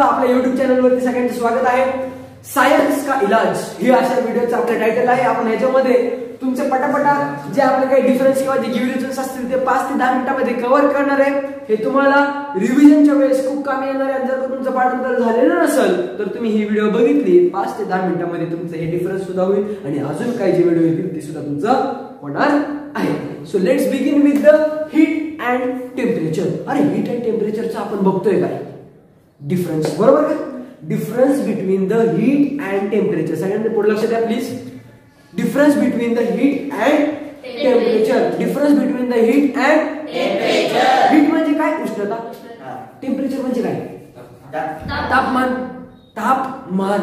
आपल्या YouTube चॅनलवरती सगळ्यांचं स्वागत आहे. सायन्स का इलाज हे अशा व्हिडिओचं आपलं टायटल आहे. आपण ह्याच्यामध्ये तुमचे पटापटा जे आपले काही डिफरन्स किंवा जे गिव्हरेजन्स असतील ते 5 ते 10 मिनिटांमध्ये कव्हर करणार आहे. हे तुम्हाला रिव्हिजनच्या वेळेस खूप कामी येणार आहे. जर तुमचं पाठांतर झालेलं नसेल तर तुम्ही ही व्हिडिओ बघितली 5 ते 10 मिनिटांमध्ये तुमचं हे डिफरन्स सुद्धा होईल आणि अजून काही जे व्हिडिओ येतील ते सुद्धा तुमचं होणार आहे. So let's begin with the heat and temperature. अरे हीट अँड टेम्परेचरचं आपण बघतोय काय डिफरन्स, बरोबर का? Difference between the heat and temperature. सगळ्यांना पुढे लक्ष द्या please. Difference between the heat and temperature. Difference between the heat and temperature. Heat म्हणजे काय? उष्णता. टेम्परेचर म्हणजे काय? तापमान. तापमान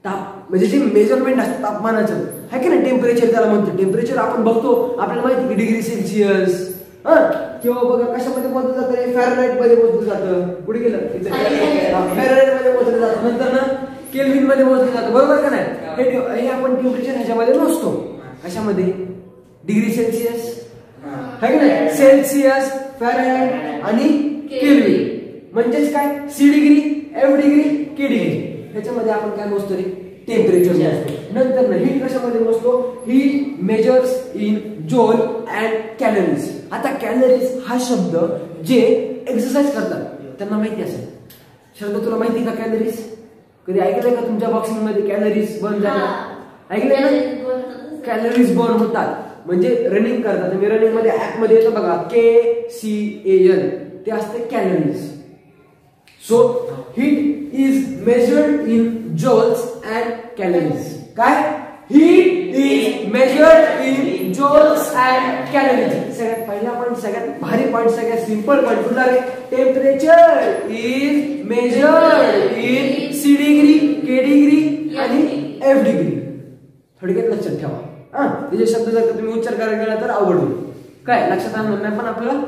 ताप म्हणजे जे मेजरमेंट असतं तापमानाचं आहे की नाही, टेम्परेचर त्याला म्हणतो. टेम्परेचर आपण बघतो, आपल्याला माहिती की डिग्री सेल्सिअस किंवा बघा कशामध्ये मोजलं जातं, फॅरनहाइट मध्ये मोजलं जातं. पुढे गेलं फॅरनहाइट मध्ये मोजलं जातं, नंतर ना केल्विन मध्ये मोजलं जातं, बरोबर का नाही? हे आपण टेम्परेचर ह्याच्यामध्ये मोजतो. कशामध्ये? डिग्री सेल्सिअस आहे की नाही, सेल्सिअस, फॅरनहाइट आणि केल्विन. म्हणजेच काय? सी डिग्री, एफ डिग्री, के डिग्री. ह्याच्यामध्ये आपण काय मोजतो रे? टेम्परेचर मोजतो. नंतर हीट कशामध्ये मोजतो? Heat measures in joule and calories. आता कॅलरीज हा शब्द जे एक्सरसाइज करतात त्यांना माहिती असेल. शब्द तुला माहिती का कॅलरीज? कधी ऐकलंय का तुमच्या बॉक्सिंग मध्ये कॅलरीज बर्न झाल्या? ऐकलंय ना? कॅलरीज बर्न होतात म्हणजे रनिंग करतात. तुम्ही रनिंग मध्ये ऍप मध्ये येतो बघा KCAL, ते असते calories. So heat is measured in joules and calories. काय? Heat is measured in joules and calories. सगळ्यात पहिला पॉइंट, सगळ्यात भारी पॉइंट, सगळ्यात सिंपल पॉइंट कुठला रे? Temperature is measured in C degree, K degree आणि F डिग्री. थोडक्यात लक्षात ठेवा. त्याचे शब्द जर तुम्ही उच्चार करायला गेला तर अवघड होईल. काय लक्षात आणलं नाही पण आपल्याला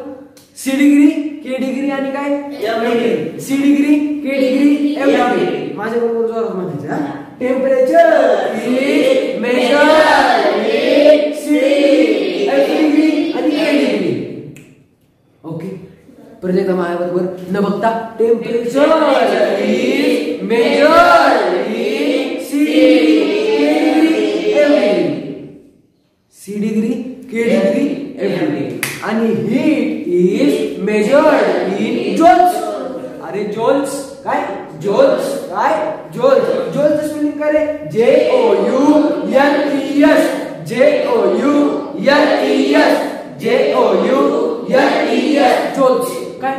C डिग्री, K डिग्री आणि काय F degree. C degree, K degree, F degree. माझ्या बरोबर जोरात म्हणायचं. Temperature is measured in C degree, F degree आणि K डिग्री. ओके, परत एकदा माझ्या बरोबर न बघता. Temperature is measured in C degree, K degree, F degree. C degree, K degree, F degree. आणि heat is measured in joules. अरे joules काय? joules काय? joules. joules स्पेलिंग काय रे? JOULES. joules काय?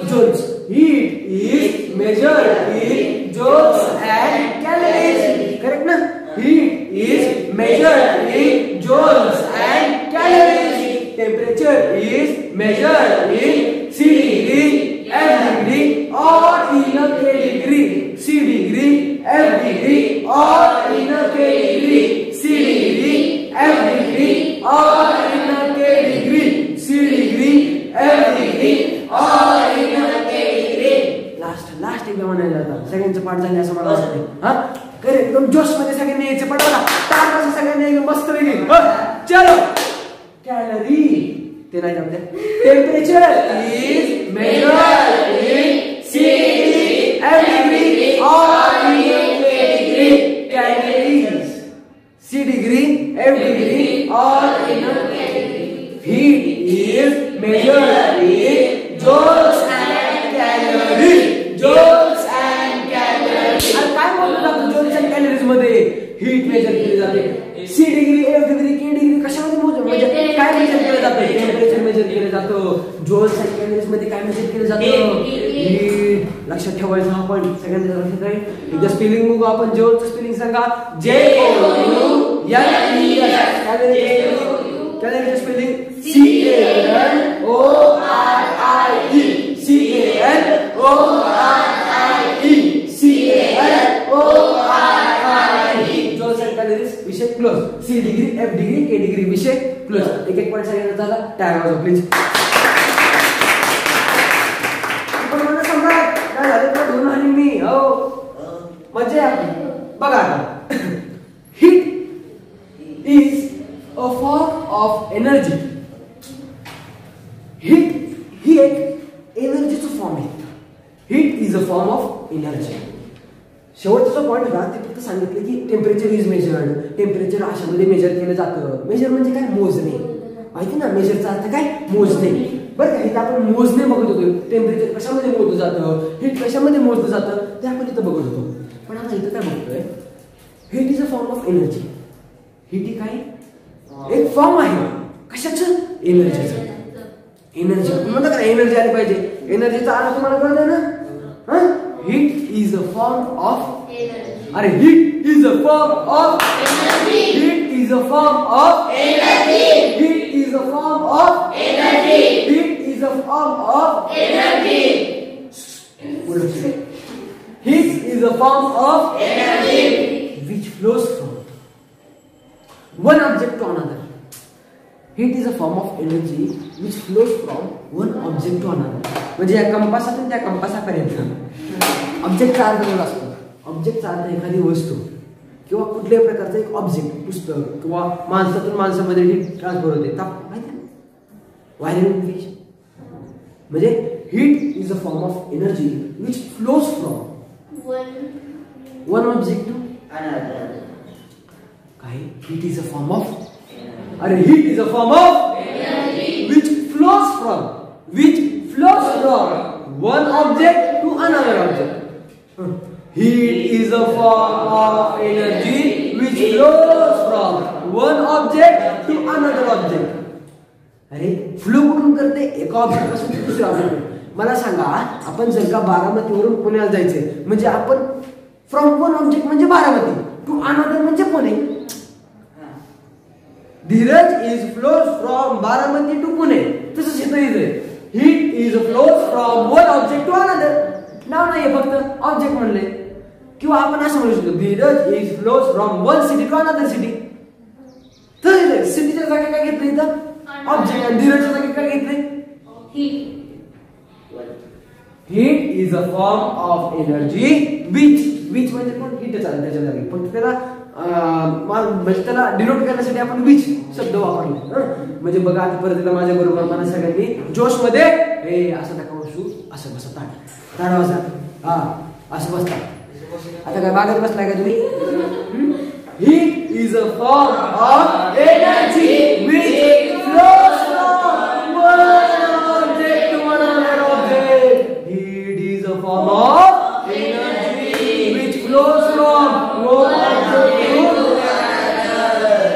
joules. heat is measured in joules and calories. Correct ना? heat is measured in joules and calories. temperature is measured in C degree, F degree or in a K degree. C degree, F degree or in a K degree. C degree, F degree or in a K degree. C degree, F degree or in a K degree. Last एकदा म्हणायला जातात. सगळ्यांचं पाठ झाले असं मला वाटतं. करे एकदम जोश मध्ये सगळ्यांनी यायचं पडवा. तास सगळ्यांनी एकदम मस्त वेगळी. चलो. कॅलरी ते नाही जमते. Temperature is measured in C degree, F degree और in K degree. Calories C degree, F degree और in K degree. Heat is measured in joules and calories. joules and calories. आणि काय बोलतो जातो joules and calories मध्ये? Heat major केली जाते. C degree, F degree, K degree कशामध्ये मोजतो? म्हणजे काय मेजर केलं जातं? टेम्परेचर मेजर केलं जातं. joules and calories मध्ये काय मेजर केलं जातं? हीट. लक्षात ठेवायचं हा पॉइंट सगळ्यांना लक्षात राहील. एकदा स्पेलिंग बघू आपण. joules स्पेलिंग सांगा. JOULES. कॅलरीचं स्पेलिंग विषय close. C degree, F degree, K degree विषय क्लोज. एक पॉइंट सांगितलं झाला. टायर वाजव प्लीज. आपण सम्राट काय झालं तर दोन आणि मी हो मजा बघा. Heat is a form of energy. Heat ही एक एनर्जीचं फॉर्म आहे. Heat is a form of of energy. शेवटचा जो पॉईंट होता ते फक्त सांगितलं की टेम्परेचर इज मेजर्ड. टेम्परेचर अशामध्ये मेजर केलं जातं. मेजर म्हणजे काय? मोजणे. माहिती ना, मेजरचा अर्थ काय? मोजणे. बरं का, इथं आपण मोजणे बघत होतो. टेम्परेचर कशामध्ये मोजलं जातं, हीट कशामध्ये मोजलं जातं ते आपण इथं बघत होतो. पण आता इथं काय बघतोय, heat is a form of energy. Heat ही काय? एक फॉर्म आहे. कशाचं? एनर्जीचं. एनर्जी म्हणतो का एनर्जी आली पाहिजे. एनर्जीचा अर्थ तुम्हाला कळतंय ना? Heat is a form of energy. अरे heat is a form of energy. Heat is a form of energy. Heat is a form of energy. Heat is a form of energy. Heat is a form of energy which flows from one object to another. Heat is a form of energy which flows from one object to another. म्हणजे या कंपासातून त्या कंपासापर्यंत ऑब्जेक्टचा अर्थ काय असतो? ऑब्जेक्टचा अर्थ एखादी वस्तू किंवा कुठल्याही प्रकारचं एक ऑब्जेक्ट, पुस्तक किंवा माणसातून माणसामध्ये हीट ट्रान्सफर होते. व्हायरल इन्फ्लेशन म्हणजे heat is a form of energy which flows from one object to another. काय? Heat is a form of, अरे heat is a form of energy which flows from one object to another object. Heat is a form of energy which flows from one object to another object. अरे flow कुठून करते? एका object पासून दुसऱ्या object. मला सांगा, आपण जर का बारामतीवरून पुण्याला जायचंय म्हणजे आपण फ्रॉम वन ऑब्जेक्ट म्हणजे बारामती टू अनदर म्हणजे Pune. Dheeraj is flows from Baramati to Pune. तसंच इथं इथे heat is flows from one object to another. नाव नाही फक्त ऑब्जेक्ट म्हणले. किंवा आपण असं म्हणू शकतो Dheeraj is flows from one city to another city. तर सिटीच्या जागी काय घेतलं इथं? ऑब्जेक्ट. आणि धीरजच्या जागी काय घेतले? Heat is a form of energy which म्हणजे कोण? हीटच आलं त्याच्या जागी. पण त्याला म्हणजे त्याला डिनोट करण्यासाठी आपण विच शब्द वापरले. म्हणजे बघा आता परत माझ्या बरोबर मला सगळ्यांनी जोश मध्ये हे असं नका बसू, असं बसा, ताड वाजा, हा असं बसता. आता काय मागत बसलाय का तुम्ही? Heat is a form of energy which flows from one object to another object. Heat is a form of energy which flows from one object to another.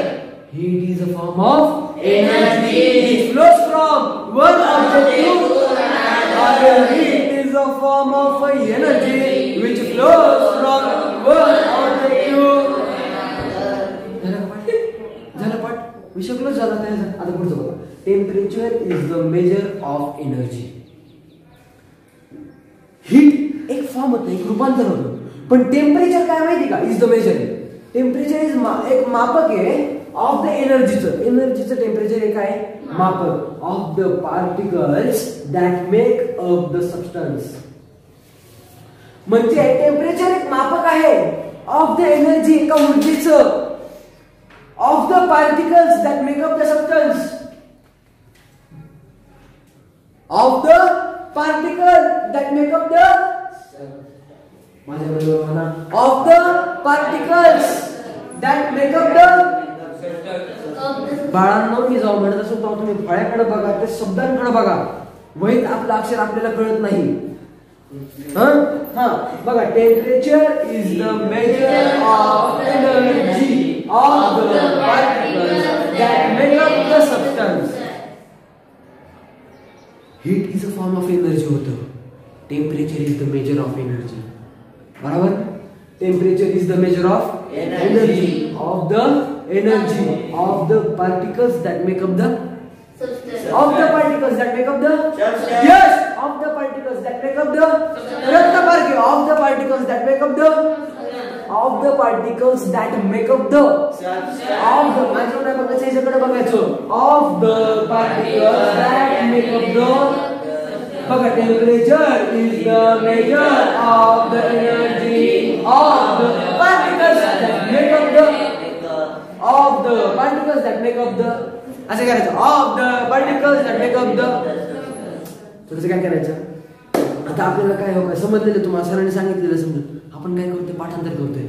Heat is a form of energy which flows from one object to another. Heat is a form of energy which flows from one object to another. झालं पाठ? विषय close झाला. आता पुढचं बघा. Temperature is the measure of energy. Heat एक form होतं, एक रूपांतर होतं. पण टेम्परेचर काय माहिती का? Is the measure. Temperature is एक मापक आहे ऑफ द एनर्जीचं. एनर्जीचं टेम्परेचर एक आहे मापक of the particles that make up the substance. म्हणजे टेम्परेचर एक मापक आहे ऑफ द एनर्जी, एका ऊर्जेचं, of the particles that make up the substance. Of the particle that make up the, माझ्या बरोबर म्हणा, of the particles that make up the. बाळांनो, मी जाऊ म्हणत असो तेव्हा तुम्ही फळ्याकडे बघा, त्या शब्दांकडे बघा. वहीत आपलं अक्षर आपल्याला कळत नाही. बघा. Temperature is the measure of energy of the particles that make up the substance. Heat is a form of energy होतं. Temperature is the measure of energy. बरोबर? Temperature is the measure of energy of the energy of the particles that make up the substance. Of the particles that make up the substance. Yes, of the particles that make up the substance. Of the particles that make up the, of the particles that make up the substance. Of the, माझं काय बघायचं, याच्याकडे बघायचं. Of the particles that make up the, बघा. Temperature is the measure of the energy of the particles that make up the, of the particles that make up the, असं करायचं. of the particles that make up the. थोडंसं काय करायचं, आता आता आपल्याला काय हो समजलेलं, तुम्हाला सरांनी सांगितलेलं समजून आपण काय करतोय, पाठांतर करतोय.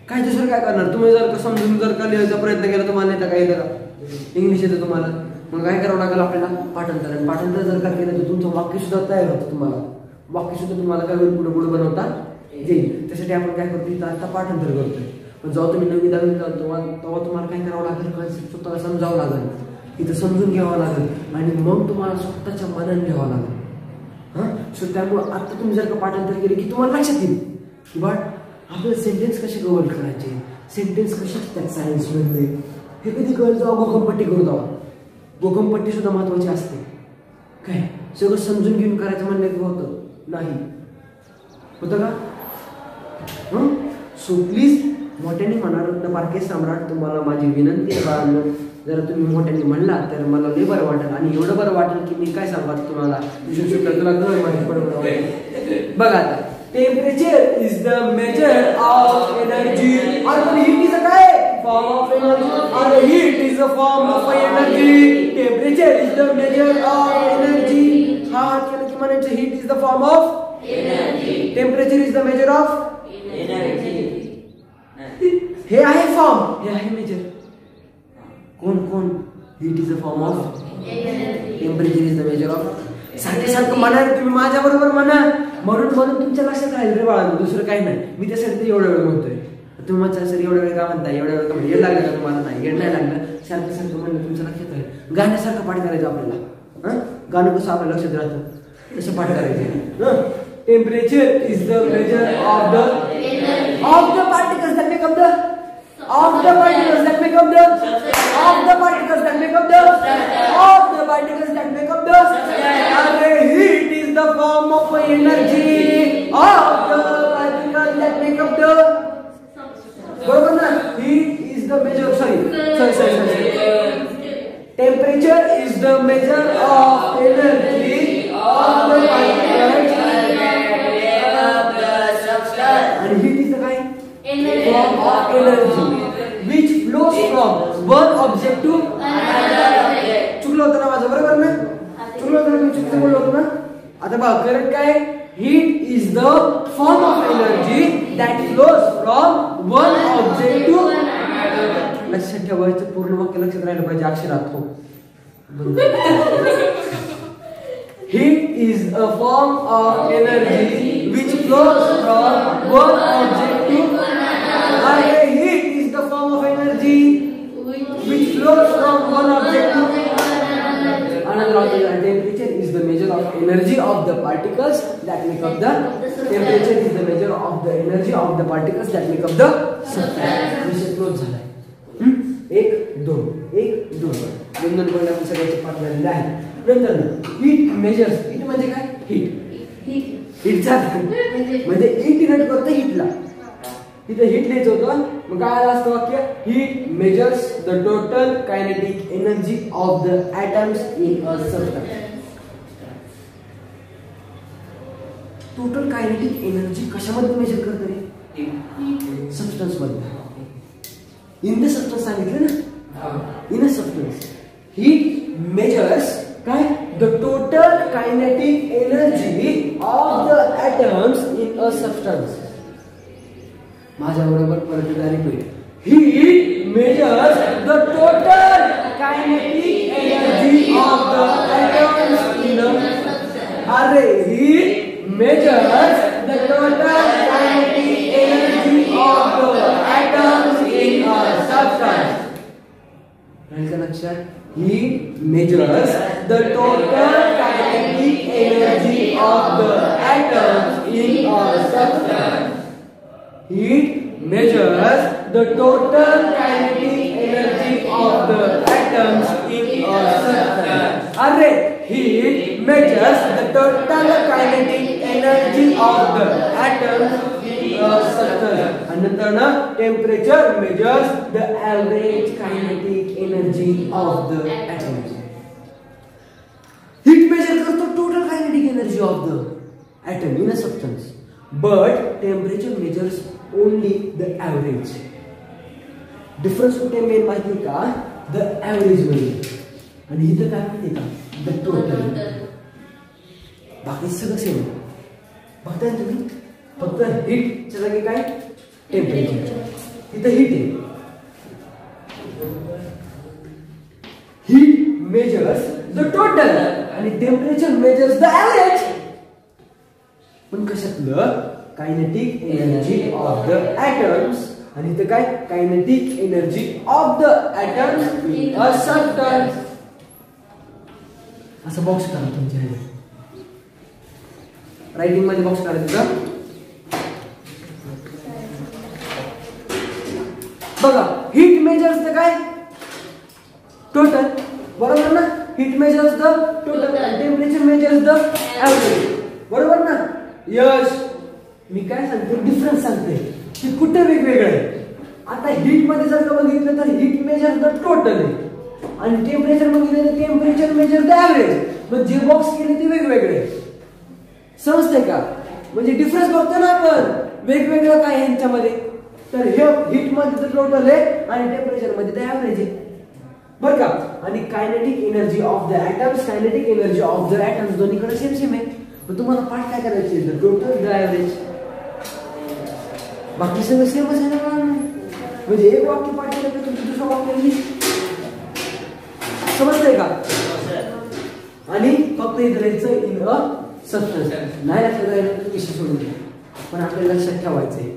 काय दुसरं काय करणार? तुम्ही जर समजून जर का लिहायचा प्रयत्न केला, तुम्हाला येतं काय येतं का? इंग्लिश येतं तुम्हाला, मग काय करावं लागेल आपल्याला? पाठांतर. आणि पाठांतर जर का केलं तर तुमचं वाक्य सुद्धा तयार होतं. वाक्य सुद्धा तुम्हाला काय होईल, पुढे पुढे बनवता येईल. त्यासाठी आपण काय करतो, आता पाठांतर करतोय. पण जेव्हा तुम्ही नवीन दहावीत जाल तेव्हा तुम्हाला काय करावं लागेल, कन्सेप्ट स्वतःला समजावं लागेल, इथं समजून घ्यावं लागेल आणि मग तुम्हाला स्वतःच्या मनाने घ्यावं लागेल. सो त्यामुळे आता तुम्ही जर का पाठांतर केले की तुम्हाला लक्षात येईल की बा आपल्याला सेंटेन्स कसे कव्हर करायचे, सेंटेन्स कसे असतात सायन्समध्ये, हे कधी कळलं जेव्हा गोकमपट्टी करू तेव्हा. गोकमपट्टी सुद्धा महत्वाची असते. काय सगळं समजून घेऊन करायचं म्हणलं की होतं नाही, होतं का? सो प्लीज मोठ्याने म्हणा रत्न पारखे सम्राट, तुम्हाला माझी विनंती आहे बाळांनो, जर तुम्ही मोठ्याने म्हणला तर मला लय बरं वाटेल. आणि एवढं बरं वाटेल की मी काय सांगू तुम्हाला, तुला माहिती पडेल. बघा आता, temperature is the measure of energy. आणि हीट इज अ काय फॉर्म ऑफ एनर्जी. आणि heat is a form of energy. Temperature is the measure of energy. हा केलं की म्हणायचं heat is the form of energy, temperature is the measure of energy. हे आहे form, हे आहे मेजर. कोण कोण? Heat is a form of energy, temperature is the measure of. सारखं म्हणा तुम्ही माझ्या बरोबर म्हणा, म्हणून तुमच्या लक्षात राहील रे बाळा, दुसरं काही नाही. मी त्यासाठी एवढा वेळ म्हणतोय. तुम्ही म्हणता सर एवढा वेळ का म्हणताय, एवढा वेळ का म्हणजे येड लागलं का तुम्हाला? नाही, येड नाही लागलं. सारखं म्हणलं तुमच्या लक्षात राहील. गाण्यासारखं पाठ करायचं आपल्याला. गाणं कसं आपल्या लक्षात राहतं तसं पाठ करायचं. Temperature is the measure of the particles that make up the particles that make up the particles that make up the particles that make up the. And heat is the form of energy of the particles that make up the. बरोबर ना? Heat is the measure. Sorry. Temperature is the measure of energy of the particles. And heat is the kind form of energy which flows from one object to another object. चुकलं होतं ना माझं, बरोबर ना? चुकलं होतं ना, मी चुकीचं बोललो होतो ना? आता बघा करेक्ट काय? Heat is the form of energy that flows from one object to another. लक्षात ठेवायचं, पूर्ण वाक्य लक्षात राहिलं पाहिजे अक्षरात. हो, Heat is a form of energy which flows from one object to another. Heat is the form of energy which flows from one object to another object. Temperature is the measure of energy of the particles that make up the. Temperature is the measure of the energy of the particles that make up the substance. विषय close झालाय. 1 2 1 2 दोन point आपण सगळ्याचे पाठ झालेले आहे. नंतर heat measures. Heat म्हणजे काय? हीटचा म्हणजे इंटिग्रेट करतो हीटला. तिथे हीट लिहायचं होतं, मग काय आलं असतं वाक्य? Heat measures the total kinetic energy of the atoms in a substance. Total kinetic energy कशामध्ये मेजर करतो रे? सबस्टन्स मध्ये. इन द सबस्टन्स सांगितलं ना, in a substance. Heat measures काय? The total kinetic energy of the atoms in a substance. माझ्या बरोबर परत repeat. Heat measures the total kinetic energy of the atoms in a. अरे heat measures the total kinetic energy of the atoms in a substance. लक्षात. Heat measures the total kinetic energy of the atoms in a substance. Heat measures the total kinetic energy of the atoms in a substance. Arre, heat measures the total kinetic energy of the atoms in a substance. And then temperature measures the average kinetic energy of the atoms. Heat measure करतो total kinetic energy of the atom in a substance, but temperature measures only the average. Difference कुठे main माहिती का? The average मध्ये. आणि इथं काय माहिती का? The total. बाकी सगळं सेम. बघताय तुम्ही फक्त हीटच्या जागी काय टेम्परेचर इथं हीट आहे हीट मेजर्स द टोटल आणि टेम्परेचर मेजर्स द ऍव्हरेज पण कशातलं kinetic energy of the atoms आणि इथं काय kinetic energy of the atoms in a certain असं बॉक्स करा तुमच्या रायटिंग मध्ये बॉक्स करायचं बघा हीट मेजर्स द काय टोटल बरोबर ना heat measures the total temperature measures the average बरोबर ना यश मी काय सांगतो डिफरन्स सांगते की कुठे वेगवेगळे आहे आता हीट मध्ये जर का बघितलं तर हीट मेजर द टोटल आहे आणि टेम्परेचर बघितलं तर टेम्परेचर मेजर द ॲव्हरेज मग जे बॉक्स केले ते वेगवेगळे समजते का म्हणजे डिफरन्स बघतो ना आपण वेगवेगळं काय यांच्यामध्ये तर हे हीट मध्ये तर टोटल आहे आणि टेम्परेचर मध्ये तर ॲव्हरेज आहे बरं का आणि kinetic energy of the atoms kinetic energy of the atoms दोन्हीकडे सेम सेम आहे मग तुम्हाला पाठ काय करायचे द टोटल द ॲव्हरेज बाकी सगळं सेमच आहे ना म्हणजे एक वाक्य पाठ केलं तर तुमचं दुसरं वाक्य समजतंय का आणि फक्त इथं राहायचं इन अ सबस्टन्स नाही लक्षात राहिलं तर विषय सोडून द्या पण आपल्याला लक्षात ठेवायचंय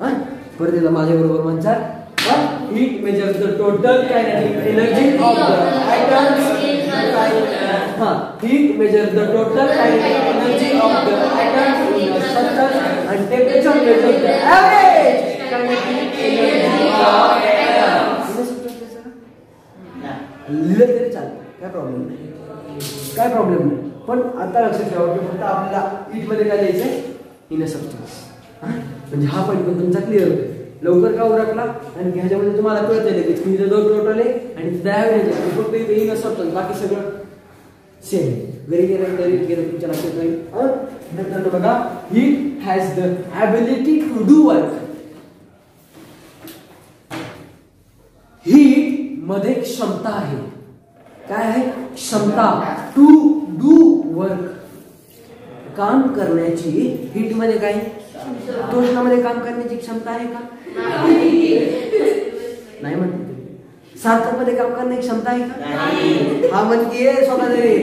हा परत एकदा माझ्या बरोबर म्हणतात heat measures the total kinetic energy of the atoms heat measures the total kinetic energy of the atoms in a substance and temperature measures the average kinetic energy of atoms. लिहिलं तरी चालतं काय प्रॉब्लेम नाही पण आता लक्षात ठेवा की फक्त आपल्याला हीट मध्ये काय द्यायचंय इन अ सबस्टन्स म्हणजे हा पॉईंट पण तुमचा क्लिअर होतो लवकर का उरकला आणि ह्याच्यामध्ये तुम्हाला कळत आहे की इथं दोन टोटल आहे आणि तिथं ॲव्हरेज आहे फक्त इथे इन अ सबस्टन्स बाकी सगळं सेम व्हेरी गेलं तुमच्या लक्षात राहील नंतर बघा heat has the ability to do work heat मध्ये क्षमता आहे काय आहे क्षमता टू डू वर्क काम करण्याची हीट मध्ये काय उष्णामध्ये काम करण्याची क्षमता आहे का नाही म्हणते सार्थक मध्ये काम करण्याची क्षमता आहे का हा म्हणते स्वतः तरी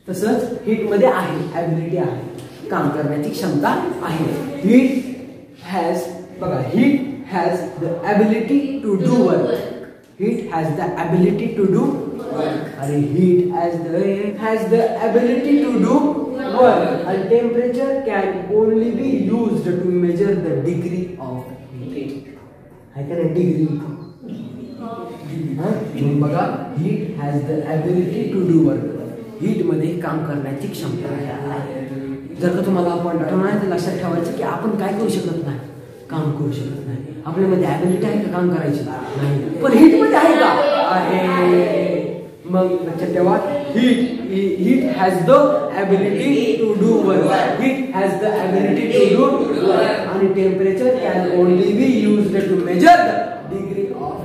तसंच हीट मध्ये आहे ॲबिलिटी आहे काम करण्याची क्षमता आहे हीट हॅज बघा heat has the ability to do work heat has the ability to do अरे heat has the ability to do work and temperature can only be used to measure the degree of heat है का नाही degree बघा heat has the ability to do work heat मध्ये काम करण्याची क्षमता आहे जर का तुम्हाला आपण आठवण आहे तर लक्षात ठेवायचं की आपण काय करू शकत नाही काम करू शकत नाही आपल्यामध्ये ॲबिलिटी आहे का काम करायची नाही पण हीट मध्ये आहे का आहे मग लक्षात ठेवा heat has the ability to do work heat has the ability to do work and temperature can only be used to measure the degree of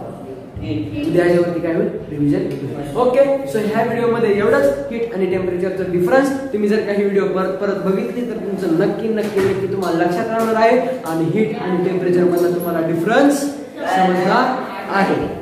heat उद्याच्यावरती काय होईल रिव्हिजन ओके सो ह्या व्हिडिओ मध्ये एवढंच हीट आणि टेम्परेचरचा difference तुम्ही जर काही video परत बघितले तर तुमचं नक्की तुम्हाला लक्षात राहणार आहे आणि हीट आणि टेम्परेचर मधला तुम्हाला डिफरन्स समजणार आहे